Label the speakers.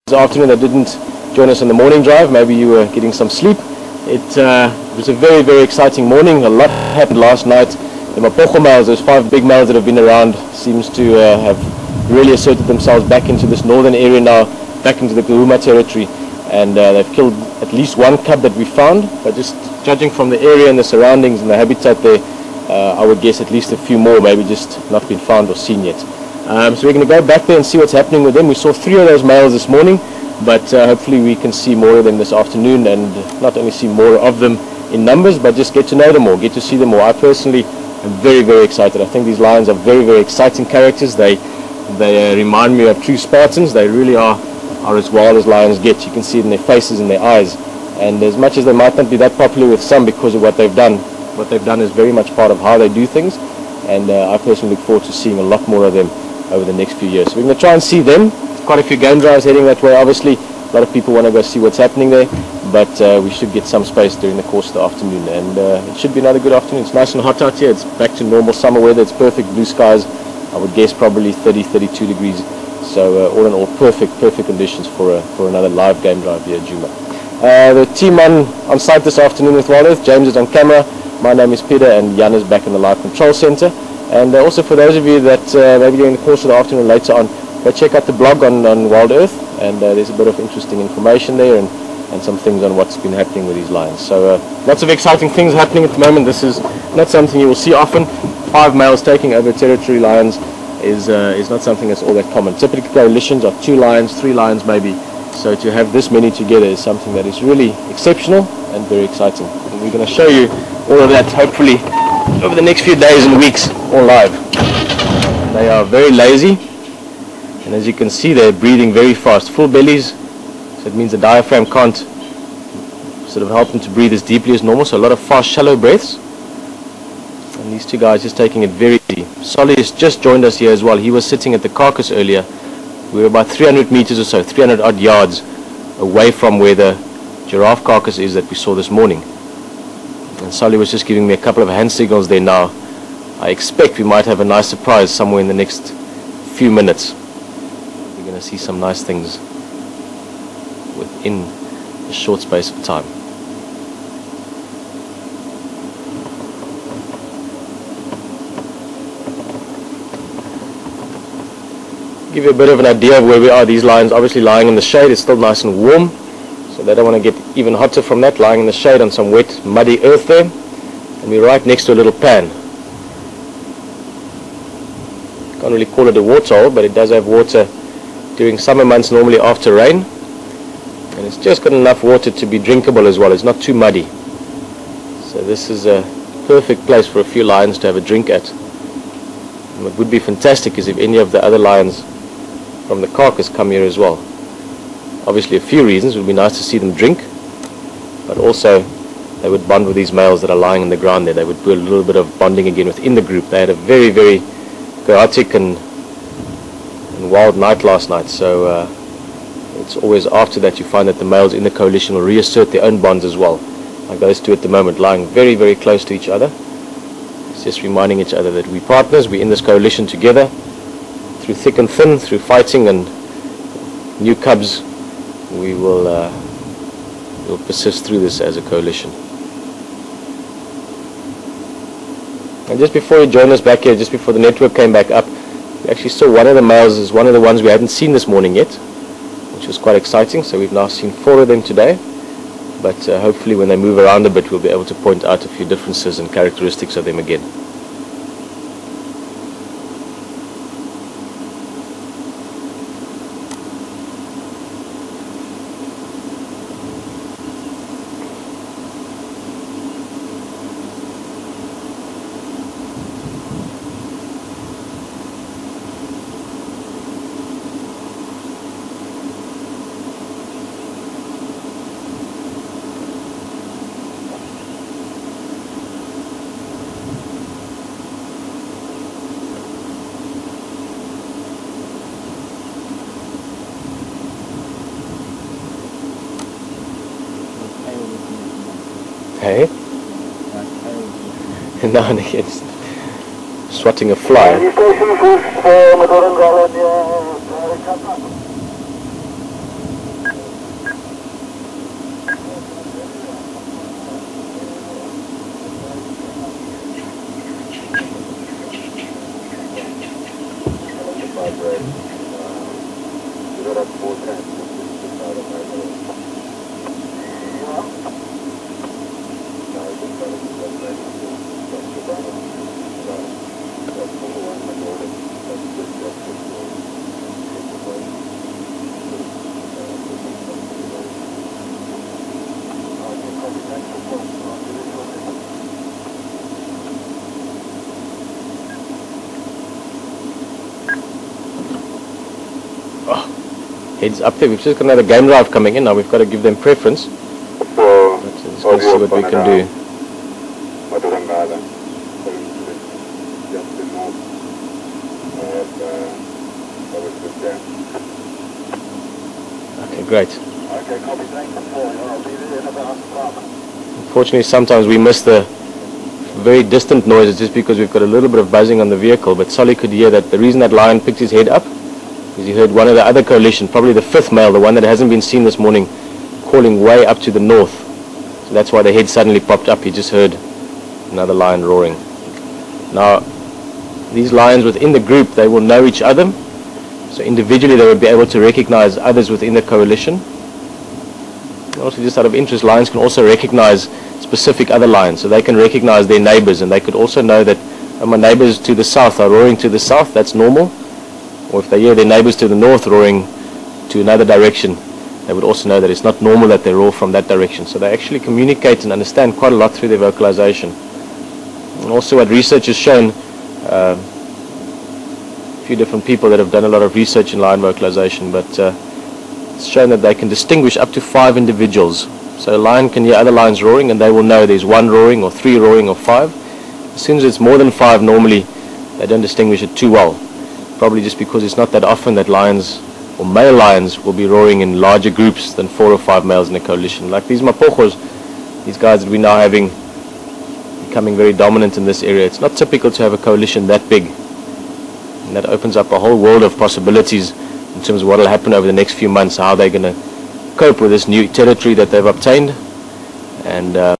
Speaker 1: This afternoon that didn't join us on the morning drive. Maybe you were getting some sleep. It was a very, very exciting morning. A lot happened last night. The Mapogos males, those 5 big males that have been around, seems to have really asserted themselves back into this northern area now, back into the Djuma territory, and they've killed at least 1 cub that we found. But just judging from the area and the surroundings and the habitat there, I would guess at least a few more, maybe just not been found or seen yet. So we're going to go back there and see what's happening with them. We saw 3 of those males this morning, but hopefully we can see more of them this afternoon, and not only see more of them in numbers, but just get to know them more, get to see them more. I personally am very, very excited. I think these lions are very, very exciting characters. They remind me of true Spartans. They really are as wild as lions get. You can see it in their faces and their eyes. And as much as they might not be that popular with some because of what they've done is very much part of how they do things. And I personally look forward to seeing a lot more of them over the next few years. So we're going to try and see them. Quite a few game drives heading that way. Obviously, a lot of people want to go see what's happening there, but we should get some space during the course of the afternoon, and it should be another good afternoon. It's nice and hot out here. It's back to normal summer weather. It's perfect blue skies. I would guess probably 30, 32 degrees. So all in all, perfect conditions for another live game drive here at Djuma. The team on site this afternoon with WildEarth. James is on camera. My name is Peter, and Jan is back in the live control center. And also for those of you that maybe during the course of the afternoon later on, go check out the blog on WildEarth, and there's a bit of interesting information there and some things on what's been happening with these lions. So lots of exciting things happening at the moment. This is not something you will see often. 5 males taking over territory lions is not something that's all that common. Typically coalitions are 2 lions, 3 lions maybe. So to have this many together is something that is really exceptional and very exciting. And we're going to show you all of that hopefully over the next few days and weeks, all live. They are very lazy, and as you can see, they're breathing very fast, full bellies, so it means the diaphragm can't sort of help them to breathe as deeply as normal, so a lot of fast, shallow breaths. And these 2 guys just taking it very easy. Solly has just joined us here as well. He was sitting at the carcass earlier. We were about 300 meters or so, 300 odd yards away from where the giraffe carcass is that we saw this morning. And Solly was just giving me a couple of hand signals there now. I expect we might have a nice surprise somewhere in the next few minutes. We're going to see some nice things within a short space of time. Give you a bit of an idea of where we are. These lions obviously lying in the shade. It's still nice and warm, so they don't want to get even hotter from that, lying in the shade on some wet, muddy earth there. And we're right next to a little pan. Can't really call it a water hole, but it does have water during summer months, normally after rain. And it's just got enough water to be drinkable as well. It's not too muddy. So this is a perfect place for a few lions to have a drink at. And what would be fantastic is if any of the other lions from the carcass come here as well. Obviously a few reasons. It would be nice to see them drink, but also they would bond with these males that are lying on the ground there. They would do a little bit of bonding again within the group. They had a very, very chaotic and wild night last night, so it's always after that you find that the males in the coalition will reassert their own bonds as well, like those 2 at the moment, lying very, very close to each other. It's just reminding each other that we're partners, we're in this coalition together, through thick and thin, through fighting and new cubs. We will persist through this as a coalition. And just before you joined us back here, just before the network came back up, we actually saw one of the males is one of the ones we hadn't seen this morning yet, which was quite exciting. So we've now seen 4 of them today, but hopefully when they move around a bit we'll be able to point out a few differences and characteristics of them again. Hey? Now and again, swatting a fly. Heads up there. We've just got another game drive coming in now. We've got to give them preference.
Speaker 2: So,
Speaker 1: Let's go see what we can do. Okay, great.
Speaker 2: Okay, copy. Thanks for calling. I'll be there in about half an hour.
Speaker 1: Unfortunately, sometimes we miss the very distant noises just because we've got a little bit of buzzing on the vehicle, but Solly could hear that the reason that lion picked his head up is he heard one of the other coalition, probably the fifth male, the one that hasn't been seen this morning, calling way up to the north. So that's why the head suddenly popped up. He just heard another lion roaring. Now, these lions within the group, they will know each other. So individually they would be able to recognize others within the coalition. And also, just out of interest, lions can also recognize specific other lions. So they can recognize their neighbors, and they could also know that my neighbors to the south are roaring to the south. That's normal. Or if they hear their neighbors to the north roaring to another direction, they would also know that it's not normal that they roar from that direction. So they actually communicate and understand quite a lot through their vocalization. And also what research has shown, a few different people that have done a lot of research in lion vocalization, but it's shown that they can distinguish up to 5 individuals. So a lion can hear other lions roaring and they will know there's 1 roaring or 3 roaring or 5. As soon as it's more than 5 normally, they don't distinguish it too well. Probably just because it's not that often that lions or male lions will be roaring in larger groups than 4 or 5 males in a coalition. Like these Mapogos, these guys that we're now having, becoming very dominant in this area. It's not typical to have a coalition that big. And that opens up a whole world of possibilities in terms of what will happen over the next few months, how they're going to cope with this new territory that they've obtained. And